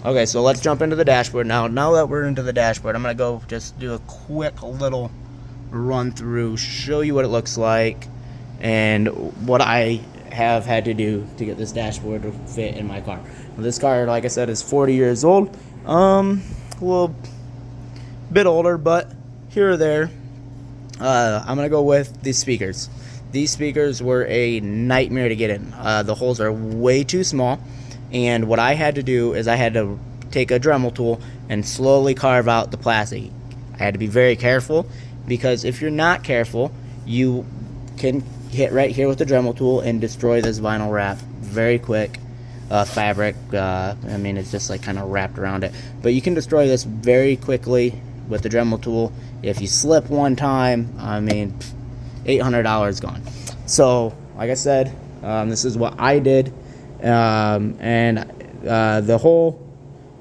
Okay, so let's jump into the dashboard now. Now that we're into the dashboard, I'm gonna go just do a quick little run through, show you what it looks like, and what I have had to do to get this dashboard to fit in my car. Now, this car, like I said, is 40 years old. A little bit older, but here or there. I'm gonna go with these speakers. These speakers were a nightmare to get in. The holes are way too small. And what I had to do is I had to take a Dremel tool and slowly carve out the plastic. I had to be very careful, because if you're not careful, you can hit right here with the Dremel tool and destroy this vinyl wrap very quick. Fabric, I mean, it's just like kind of wrapped around it. But you can destroy this very quickly with the Dremel tool. If you slip one time, I mean, $800 gone. So, like I said, this is what I did. The hole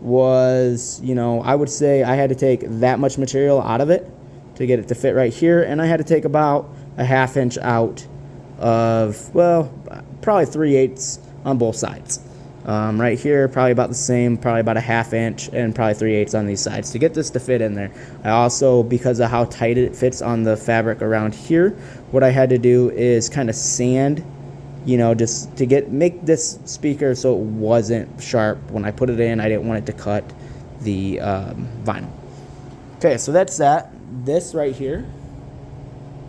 was, I would say I had to take that much material out of it to get it to fit right here, and I had to take about a ½ inch out of, well, probably 3/8 on both sides. Right here, probably about the same, probably about a ½ inch, and probably 3/8 on these sides to get this to fit in there. I also, because of how tight it fits on the fabric around here, what I had to do is kind of sand, just to make this speaker so it wasn't sharp. When I put it in, I didn't want it to cut the vinyl. Okay, so that's that. This right here,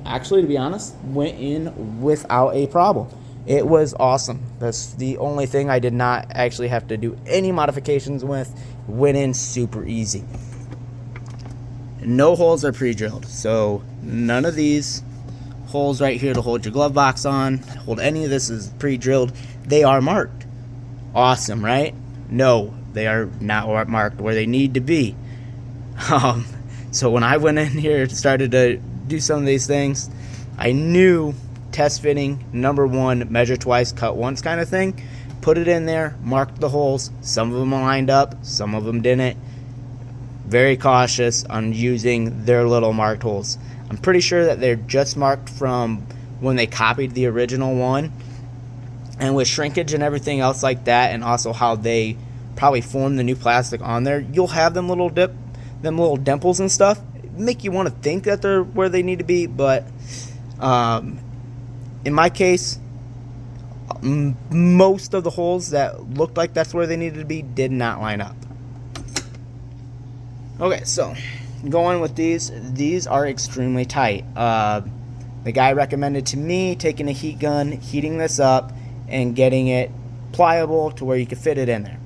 actually, to be honest, went in without a problem. It was awesome. That's the only thing I did not actually have to do any modifications with. Went in super easy. No holes are pre-drilled, so none of these holes right here to hold your glove box on, hold any of this is pre-drilled. They are marked. Awesome, right? No, they are not marked where they need to be. So when I went in here and started to do some of these things, I knew test fitting, number one, measure twice, cut once kind of thing. Put it in there, marked the holes. Some of them lined up, some of them didn't. Very cautious on using their little marked holes. I'm pretty sure that they're just marked from when they copied the original one. And with shrinkage and everything else like that, and also how they probably formed the new plastic on there, you'll have them little dimples and stuff. Make you want to think that they're where they need to be, but in my case, most of the holes that looked like that's where they needed to be did not line up. Okay, so going with these are extremely tight. The guy recommended to me taking a heat gun, heating this up, and getting it pliable to where you can fit it in there.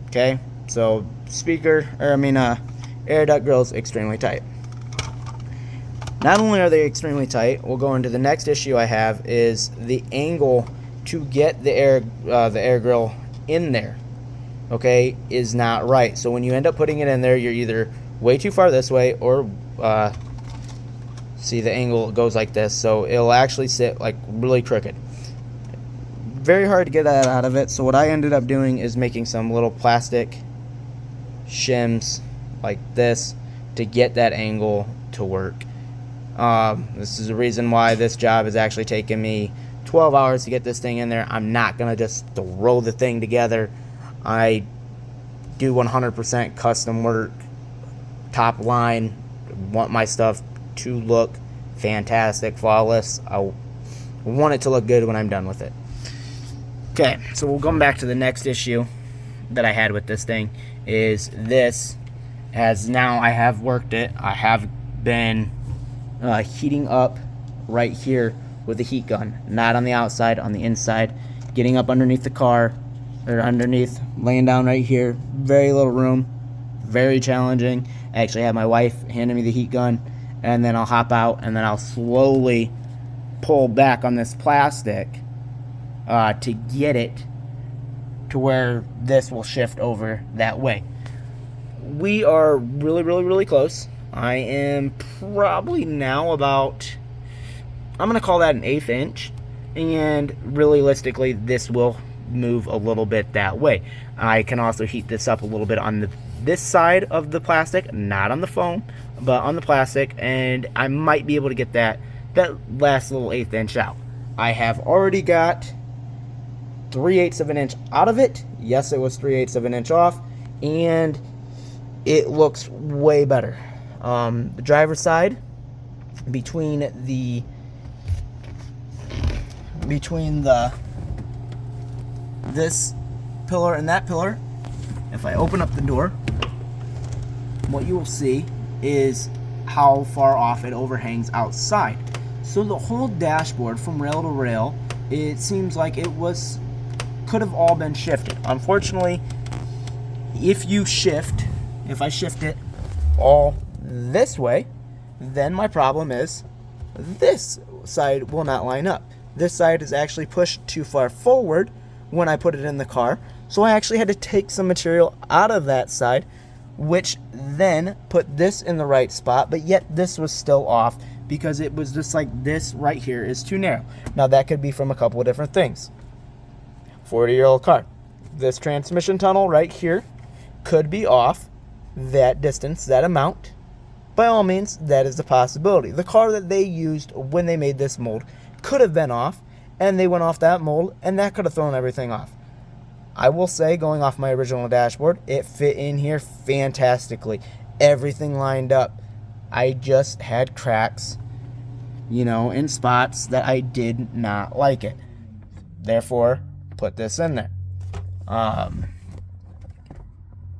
Okay, so air duct grills extremely tight. Not only are they extremely tight, we'll go into the next issue I have is the angle to get the air grill in there. Okay, is not right. So when you end up putting it in there, you're either way too far this way, or see, the angle goes like this, so it'll actually sit like really crooked. Very hard to get that out of it. So what I ended up doing is making some little plastic shims like this to get that angle to work. This is the reason why this job is actually taking me 12 hours to get this thing in there. I'm not gonna just throw the thing together. I do 100% custom work, top line. Want my stuff to look fantastic, flawless. I want it to look good when I'm done with it. Okay, so we'll come back to the next issue that I had with this thing. Is this, as now I have worked it, I have been heating up right here with a heat gun, not on the outside, on the inside, getting up underneath the car, or underneath, laying down right here. Very little room, very challenging. I actually had my wife handing me the heat gun, and then I'll hop out, and then I'll slowly pull back on this plastic to get it to where this will shift over that way. We are really, really, really close. I am probably now about, I'm going to call that an 1/8 inch, and realistically this will move a little bit that way. I can also heat this up a little bit on this side of the plastic, not on the foam, but on the plastic, and I might be able to get that last little 1/8 inch out. I have already got 3/8 of an inch out of it. Yes, it was 3/8 of an inch off, and it looks way better. The driver's side, between the this pillar and that pillar, if I open up the door, what you will see is how far off it overhangs outside. So the whole dashboard from rail to rail, it seems like it could have all been shifted. Unfortunately, if I shift it all this way, then my problem is this side will not line up. This side is actually pushed too far forward when I put it in the car, so I actually had to take some material out of that side, which then put this in the right spot, but yet this was still off because it was just like this right here is too narrow. Now that could be from a couple of different things. 40-year-old car. This transmission tunnel right here could be off that distance, that amount. By all means, that is a possibility. The car that they used when they made this mold could have been off, and they went off that mold, and that could have thrown everything off. I will say, going off my original dashboard, it fit in here fantastically. Everything lined up. I just had cracks, in spots that I did not like it. Therefore, put this in there.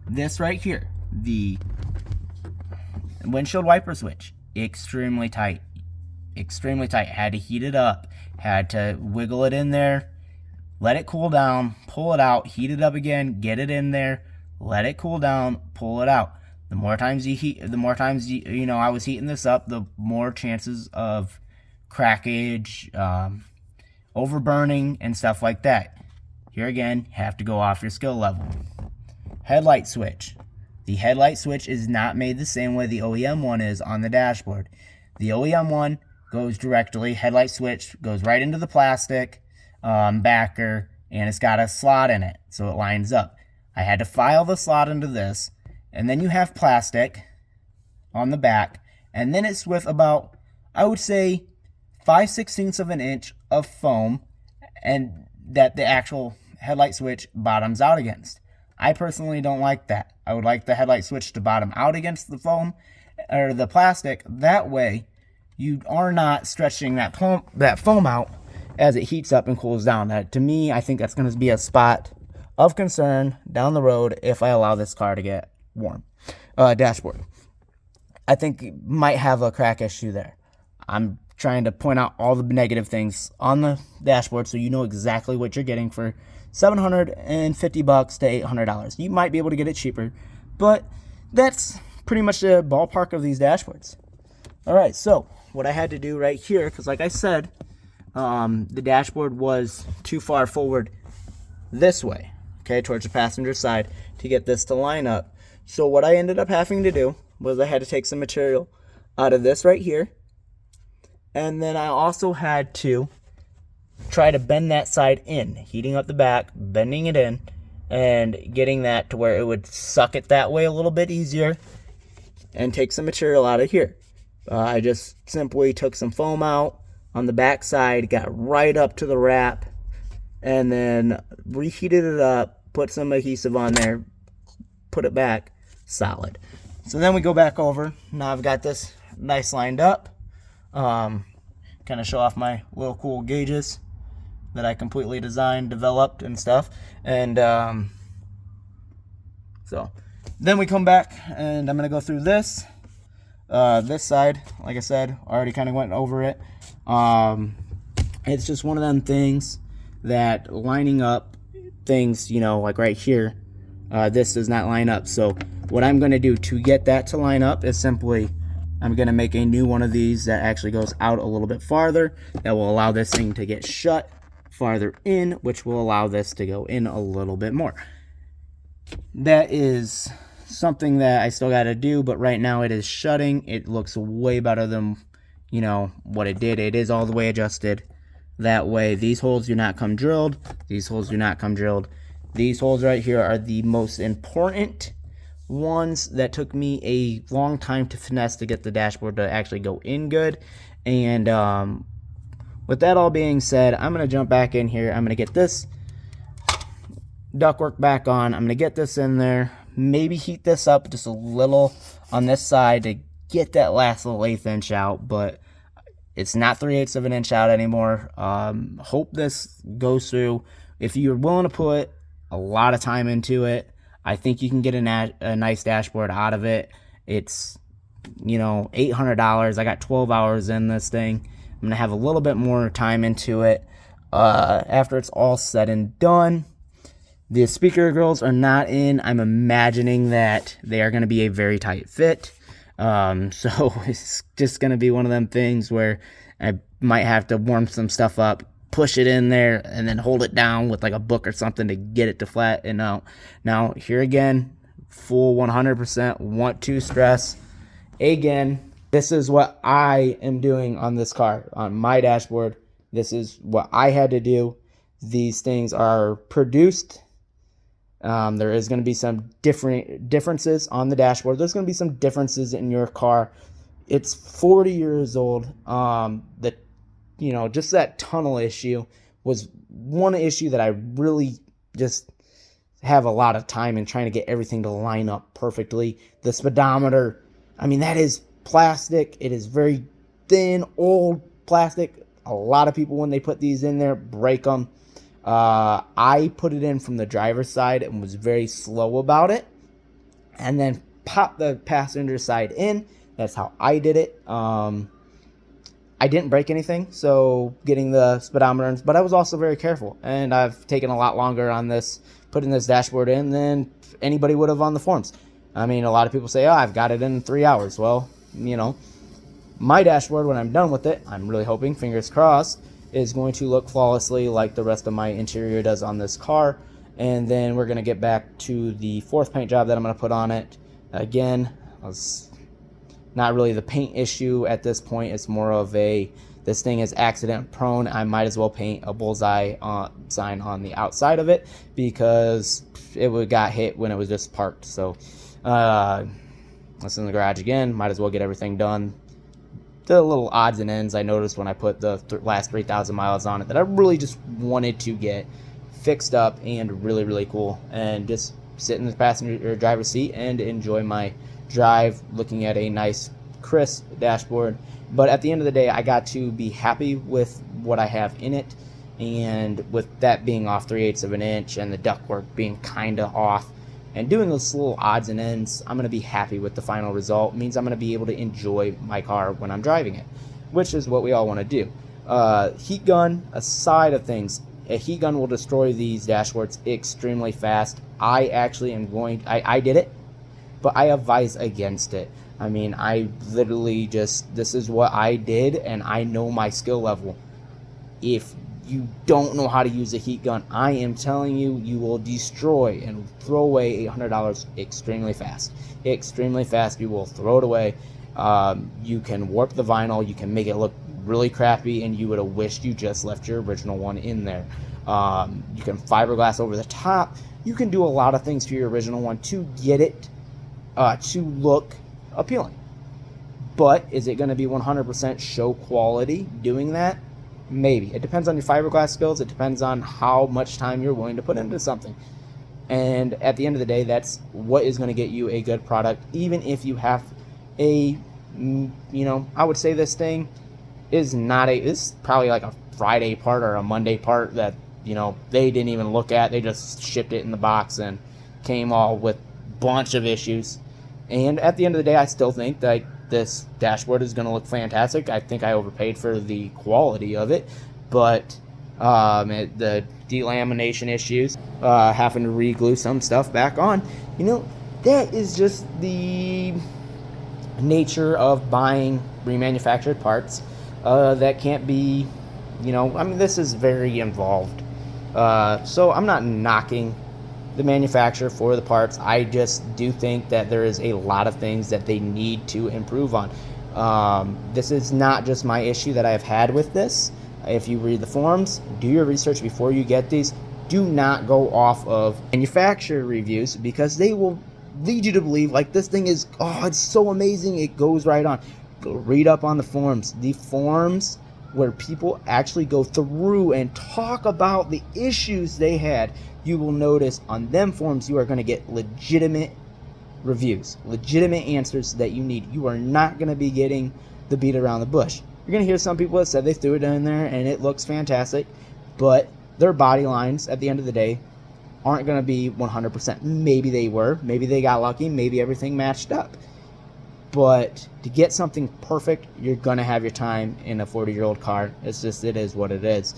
This right here, the windshield wiper switch, extremely tight. Had to heat it up, had to wiggle it in there, let it cool down, pull it out, heat it up again, get it in there, let it cool down, pull it out. The more times I was heating this up, the more chances of crackage, overburning, and stuff like that. Here again, have to go off your skill level. Headlight switch. The headlight switch is not made the same way the OEM one is on the dashboard. The OEM one goes directly, headlight switch goes right into the plastic backer, and it's got a slot in it, so it lines up. I had to file the slot into this, and then you have plastic on the back, and then it's with about, I would say, 5/16 of an inch of foam, and that the actual headlight switch bottoms out against. I personally don't like that. I would like the headlight switch to bottom out against the foam or the plastic. That way, you are not stretching that foam out as it heats up and cools down. To me, I think that's going to be a spot of concern down the road if I allow this car to get warm. Dashboard. I think you might have a crack issue there. I'm trying to point out all the negative things on the dashboard so you know exactly what you're getting for $750 to $800. You might be able to get it cheaper, but that's pretty much the ballpark of these dashboards. All right, so what I had to do right here, because like I said, the dashboard was too far forward this way, okay, towards the passenger side to get this to line up. So what I ended up having to do was I had to take some material out of this right here, and then I also had to try to bend that side in, heating up the back, bending it in, and getting that to where it would suck it that way a little bit easier and take some material out of here. I just simply took some foam out on the back side, got right up to the wrap, and then reheated it up, put some adhesive on there, put it back solid. So then we go back over. Now I've got this nice lined up. Kind of show off my little cool gauges that I completely designed, developed, and stuff. And so then we come back, and I'm going to go through this. This side, like I said, already kind of went over it. It's just one of them things that lining up things, like right here, this does not line up. So what I'm going to do to get that to line up is simply, I'm going to make a new one of these that actually goes out a little bit farther. That will allow this thing to get shut farther in, which will allow this to go in a little bit more. That is something that I still got to do, but right now it is shutting. It looks way better than, what it did. It is all the way adjusted. That way, these holes do not come drilled. These holes do not come drilled. These holes right here are the most important ones that took me a long time to finesse to get the dashboard to actually go in good. And with that all being said, I'm going to jump back in here. I'm going to get this ductwork back on. I'm going to get this in there, maybe heat this up just a little on this side to get that last little 1/8 inch out, but it's not 3/8 of an inch out anymore. Hope this goes through. If you're willing to put a lot of time into it, I think you can get a nice dashboard out of it. It's, you know, $800. I got 12 hours in this thing. I'm going to have a little bit more time into it after it's all said and done. The speaker grills are not in. I'm imagining that they are going to be a very tight fit. So it's just going to be one of them things where I might have to warm some stuff up, push it in there, and then hold it down with like a book or something to get it to flatten out. Now, here again, full 100%, want to stress, again, this is what I am doing on this car, on my dashboard. This is what I had to do. These things are produced. There is going to be some differences on the dashboard. There's going to be some differences in your car. It's 40 years old. Just that tunnel issue was one issue that I really just have a lot of time in trying to get everything to line up perfectly. The speedometer, I mean, that is plastic. It is very thin, old plastic. A lot of people, when they put these in there, break them. I put it in from the driver's side and was very slow about it, and then popped the passenger side in. That's how I did it. I didn't break anything, so getting the speedometer, but I was also very careful, and I've taken a lot longer on this, putting this dashboard in, than anybody would have on the forums. I mean, a lot of people say, oh, I've got it in 3 hours. Well, you know, my dashboard, when I'm done with it, I'm really hoping, fingers crossed, is going to look flawlessly like the rest of my interior does on this car. And then we're going to get back to the fourth paint job that I'm going to put on it. Again, it's not really the paint issue at this point. It's more of this thing is accident prone. I might as well paint a bullseye sign on the outside of it because it got hit when it was just parked. So that's in the garage again. Might as well get everything done. The little odds and ends I noticed when I put the last 3,000 miles on it that I really just wanted to get fixed up and really, really cool, and just sit in the passenger or driver's seat and enjoy my drive looking at a nice crisp dashboard. But at the end of the day, I got to be happy with what I have in it, and with that being off 3/8 of an inch and the ductwork being kind of off and doing those little odds and ends, I'm going to be happy with the final result. It means I'm going to be able to enjoy my car when I'm driving it, which is what we all want to do. Heat gun aside of things, a heat gun will destroy these dashboards extremely fast. I actually am I did it, but I advise against it. I mean, I literally this is what I did, and I know my skill level. If you don't know how to use a heat gun, I am telling you, you will destroy and throw away $800 extremely fast. Extremely fast, you will throw it away. You can warp the vinyl, you can make it look really crappy, and you would have wished you just left your original one in there. You can fiberglass over the top. You can do a lot of things to your original one to get it to look appealing. But is it going to be 100% show quality doing that? Maybe. It depends on your fiberglass skills. It depends on how much time you're willing to put into something. And at the end of the day, that's what is going to get you a good product. Even if you have I would say this thing is it's probably like a Friday part or a Monday part that, they didn't even look at. They just shipped it in the box and came all with a bunch of issues. And at the end of the day, I still think that this dashboard is going to look fantastic. I think I overpaid for the quality of it, but the delamination issues, having to re-glue some stuff back on, that is just the nature of buying remanufactured parts that can't be, this is very involved. So I'm not knocking the manufacturer for the parts. I just do think that there is a lot of things that they need to improve on. This is not just my issue that I've had with this. If you read the forums, do your research before you get these. Do not go off of manufacturer reviews, because they will lead you to believe like this thing is, it's so amazing, it goes right on. Go read up on the forums. The forums where people actually go through and talk about the issues they had, you will notice on them forums you are going to get legitimate reviews, legitimate answers that you need. You are not going to be getting the beat around the bush. You're going to hear some people that said they threw it in there and it looks fantastic, but their body lines at the end of the day aren't going to be 100%. Maybe they were, maybe they got lucky, maybe everything matched up. But to get something perfect, you're going to have your time in a 40-year-old car. It's just, it is what it is.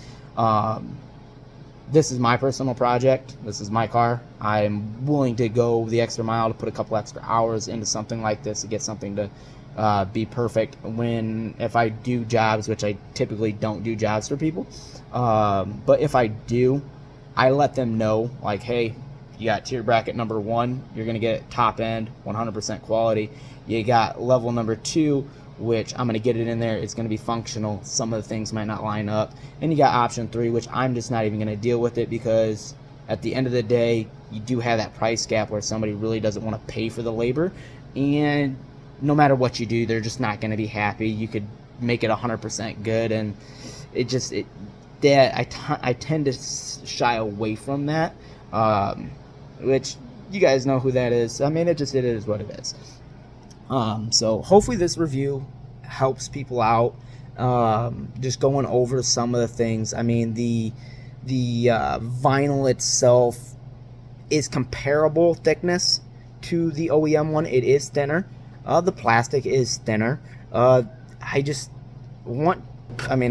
This is my personal project. This is my car. I'm willing to go the extra mile to put a couple extra hours into something like this to get something to be perfect. If I do jobs, which I typically don't do jobs for people, but if I do, I let them know, like, hey, you got tier bracket number 1, you're going to get top end, 100% quality. You got level number 2, which I'm going to get it in there. It's going to be functional. Some of the things might not line up. And you got option 3, which I'm just not even going to deal with it, because at the end of the day, you do have that price gap where somebody really doesn't want to pay for the labor. And no matter what you do, they're just not going to be happy. You could make it 100% good, and I tend to shy away from that, which you guys know who that is. I mean, it is what it is. So hopefully this review helps people out. Just going over some of the things. I mean, the vinyl itself is comparable thickness to the OEM one. It is thinner. The plastic is thinner. I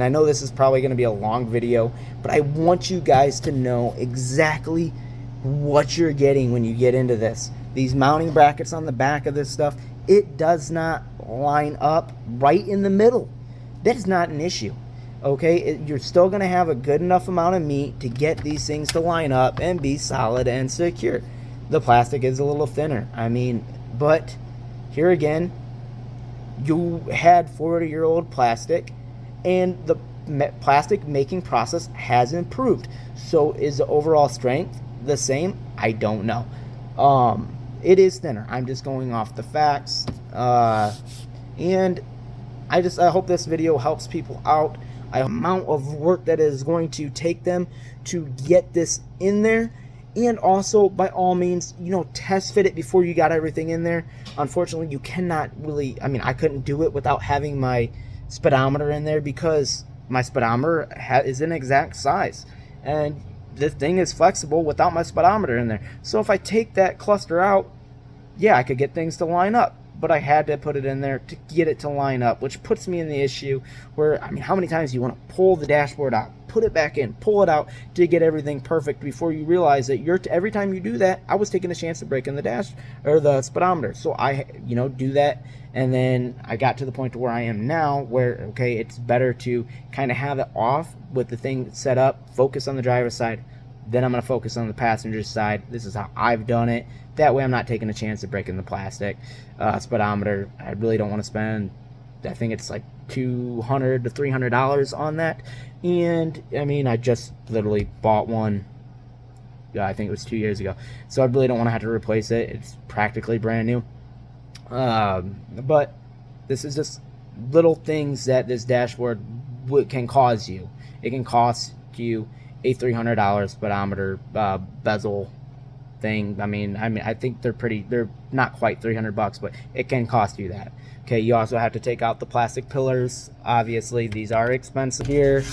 know this is probably going to be a long video, but I want you guys to know exactly what you're getting when you get into this. These mounting brackets on the back of this stuff, it does not line up right in the middle. That is not an issue. Okay, you're still going to have a good enough amount of meat to get these things to line up and be solid and secure. The plastic is a little thinner. I mean, but here again, you had 40-year-old plastic, and the plastic making process has improved. So is the overall strength the same? I don't know. It is thinner. I'm just going off the facts. And I hope this video helps people out. The amount of work that is going to take them to get this in there. And also, by all means, test fit it before you got everything in there. Unfortunately, you cannot really, I couldn't do it without having my speedometer in there, because my speedometer is an exact size. And this thing is flexible without my speedometer in there. So if I take that cluster out, yeah, I could get things to line up. But I had to put it in there to get it to line up, which puts me in the issue where, how many times do you want to pull the dashboard out, put it back in, pull it out to get everything perfect before you realize that every time you do that, I was taking a chance of breaking the speedometer. So I, do that. And then I got to the point to where I am now, where, okay, it's better to kind of have it off with the thing set up, focus on the driver's side, then I'm going to focus on the passenger side. This is how I've done it. That way I'm not taking a chance of breaking the plastic. Speedometer, I really don't want to spend, I think it's like $200 to $300 on that. And, I just literally bought one, I think it was 2 years ago. So I really don't want to have to replace it. It's practically brand new. But this is just little things that this dashboard can cause you. It can cost you a $300 speedometer bezel thing. I think they're not quite $300, but it can cost you that. Okay, you also have to take out the plastic pillars. Obviously, these are expensive here.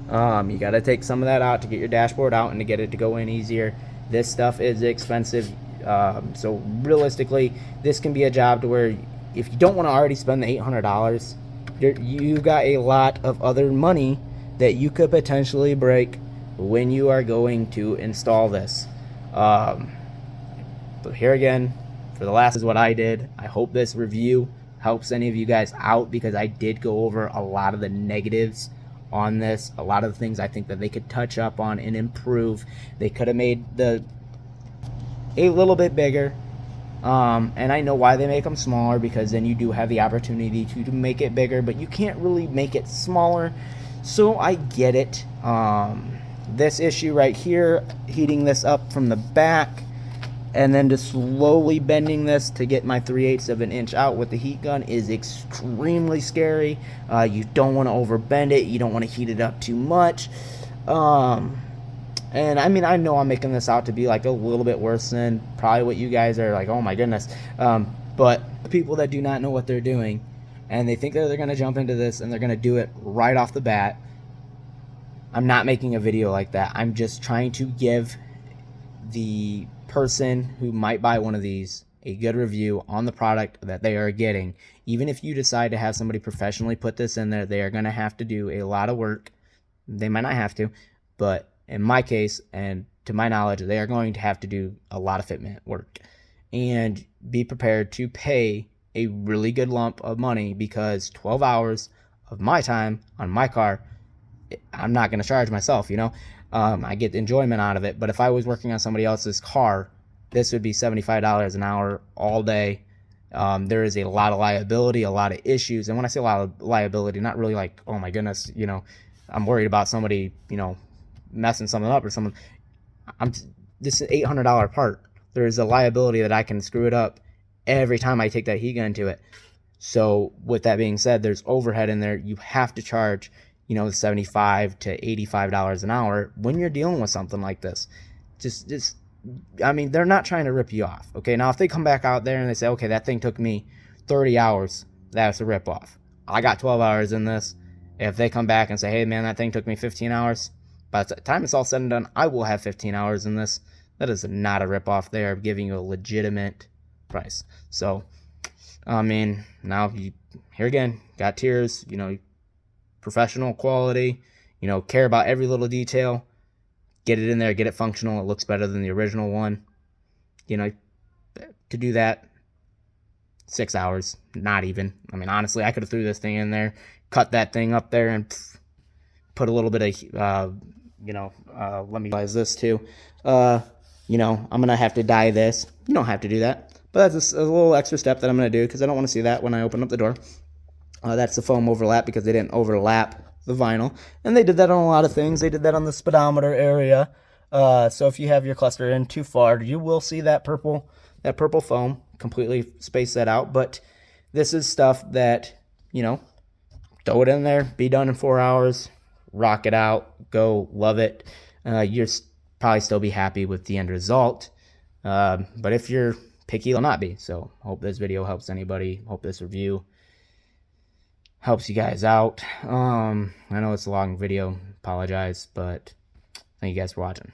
You got to take some of that out to get your dashboard out and to get it to go in easier. This stuff is expensive. So realistically, this can be a job to where if you don't want to already spend the $800, you got a lot of other money that you could potentially break when you are going to install this. But here again, for the last is what I did. I hope this review helps any of you guys out, because I did go over a lot of the negatives on this, a lot of the things I think that they could touch up on and improve. They could have made a little bit bigger, and I know why they make them smaller, because then you do have the opportunity to make it bigger, but you can't really make it smaller. So I get it. This issue right here, heating this up from the back and then just slowly bending this to get my 3/8 of an inch out with the heat gun, is extremely scary. You don't want to overbend it. You don't want to heat it up too much. And I mean, I know I'm making this out to be like a little bit worse than probably what you guys are like, oh my goodness. But people that do not know what they're doing and they think that they're going to jump into this and they're going to do it right off the bat, I'm not making a video like that. I'm just trying to give the person who might buy one of these a good review on the product that they are getting. Even if you decide to have somebody professionally put this in there, they are going to have to do a lot of work. They might not have to, but in my case, and to my knowledge, they are going to have to do a lot of fitment work and be prepared to pay a really good lump of money, because 12 hours of my time on my car, I'm not going to charge myself, you know. I get enjoyment out of it, but if I was working on somebody else's car, this would be $75 an hour all day. There is a lot of liability, a lot of issues, and when I say a lot of liability, not really like, oh my goodness, you know, I'm worried about somebody, you know, messing something up or something. This is an $800 part. There's a liability that I can screw it up every time I take that heat gun to it. So with that being said, there's overhead in there. You have to charge, you know, $75 to $85 an hour when you're dealing with something like this. Just, I mean, they're not trying to rip you off. Okay, now if they come back out there and they say, okay, that thing took me 30 hours, that's a rip off. I got 12 hours in this. If they come back and say, hey man, that thing took me 15 hours, by the time it's all said and done, I will have 15 hours in this. That is not a ripoff. They are giving you a legitimate price. So, I mean, now you, here again, got tiers, you know, professional quality, you know, care about every little detail. Get it in there, get it functional. It looks better than the original one. You know, to do that, 6 hours, not even. I mean, honestly, I could have threw this thing in there, cut that thing up there, and put a little bit of, you know, let me realize this too. You know, I'm going to have to dye this. You don't have to do that, but that's a little extra step that I'm going to do because I don't want to see that when I open up the door. That's the foam overlap because they didn't overlap the vinyl. And they did that on a lot of things. They did that on the speedometer area. So if you have your cluster in too far, you will see that purple foam completely space that out. But this is stuff that, you know, throw it in there, be done in 4 hours, rock it out, go, love it. You'll probably still be happy with the end result. But if you're picky, you'll not be. So hope this video helps anybody. Hope this review helps you guys out. I know it's a long video, apologize, but thank you guys for watching.